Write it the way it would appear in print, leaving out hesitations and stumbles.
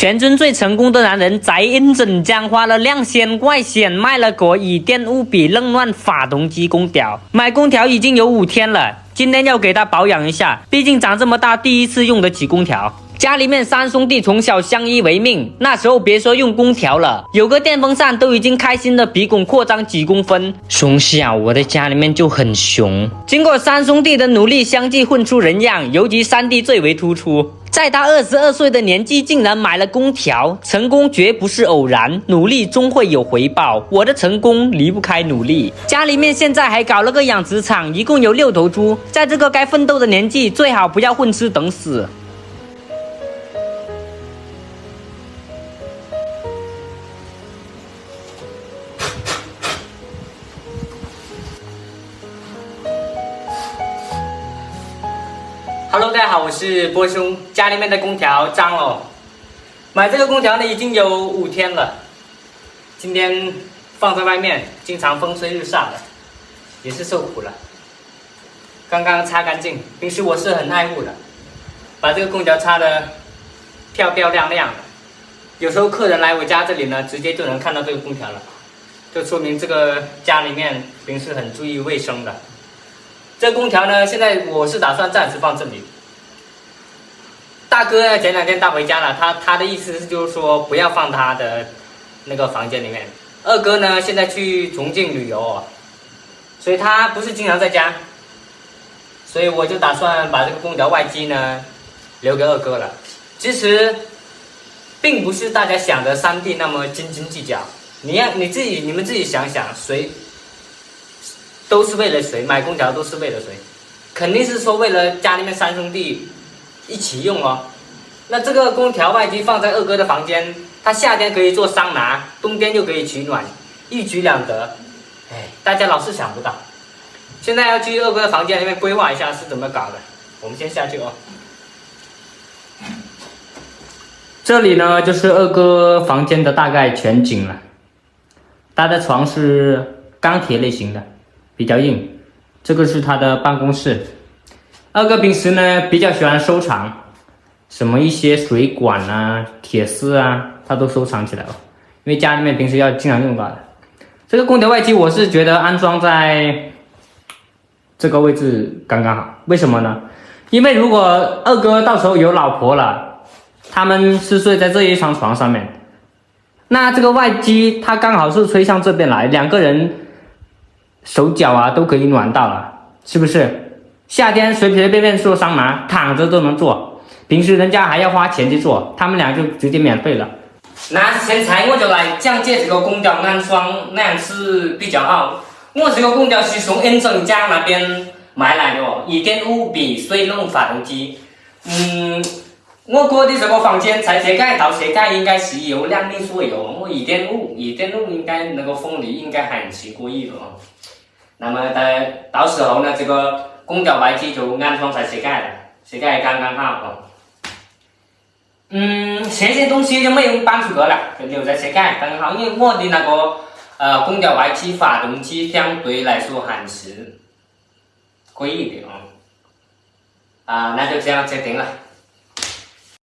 全村最成功的男人翟应真将花了2000块钱买了个以电务比冷暖发动机空调，买空调已经有5天了，今天要给他保养一下，毕竟长这么大第一次用得起空调。家里面3兄弟从小相依为命，那时候别说用空调了，有个电风扇都已经开心的鼻孔扩张几公分。从小我的家里面就很穷，经过3兄弟的努力，相继混出人样，尤其3弟最为突出。在他22岁的年纪，竟然买了空调，成功绝不是偶然，努力终会有回报。我的成功离不开努力。家里面现在还搞了个养殖场，一共有6头猪，在这个该奋斗的年纪，最好不要混吃等死。Hello， 大家好，我是波兄。家里面的空调脏了，买这个空调呢已经有5天了。今天放在外面，经常风吹日晒的，也是受苦了。刚刚擦干净，平时我是很爱护的，把这个空调擦得漂漂亮亮的。有时候客人来我家这里呢，直接就能看到这个空调了，就说明这个家里面平时很注意卫生的。这空调呢，现在我是打算暂时放这里。大哥呢，前2天他回家了，他的意思是就是说不要放他的那个房间里面。二哥呢，现在去重庆旅游哦，所以他不是经常在家，所以我就打算把这个空调外机呢留给二哥了。其实并不是大家想的3弟那么斤斤计较，你们自己想想，谁都是为了谁买空调，都是为了谁？肯定是说为了家里面3兄弟一起用哦。那这个空调外机放在二哥的房间，他夏天可以做桑拿，冬天又可以取暖，一举两得。哎，大家老是想不到。现在要去二哥的房间里面规划一下是怎么搞的。我们先下去哦。这里呢就是二哥房间的大概全景了。他的床是钢铁类型的。比较硬，这个是他的办公室。二哥平时呢比较喜欢收藏，什么一些水管啊、铁丝啊，他都收藏起来了，因为家里面平时要经常用到的。这个空调外机我是觉得安装在这个位置刚刚好，为什么呢？因为如果二哥到时候有老婆了，他们是睡在这一张床上面，那这个外机它刚好是吹向这边来，2个人手脚啊都可以暖到了，是不是？夏天随随便便做桑拿，躺着都能做，平时人家还要花钱去做，他们俩就直接免费了。那现在我就来讲解这个空调安装那样是比较好。我这个空调是从恩正家那边买来的哦，以电务比水冷发动机。我哥的这个房间拆卸盖到卸盖应该是有2米左右，我以电务应该那个风力应该还是可以的哦。那么到时候呢，这个空调外机就安装在卸盖了，卸盖刚刚好哦。这些东西就没有搬出去了，就留在卸盖刚好，因为我的那个空调外机发动机相对来说还是可以的哦。那就这样决定了。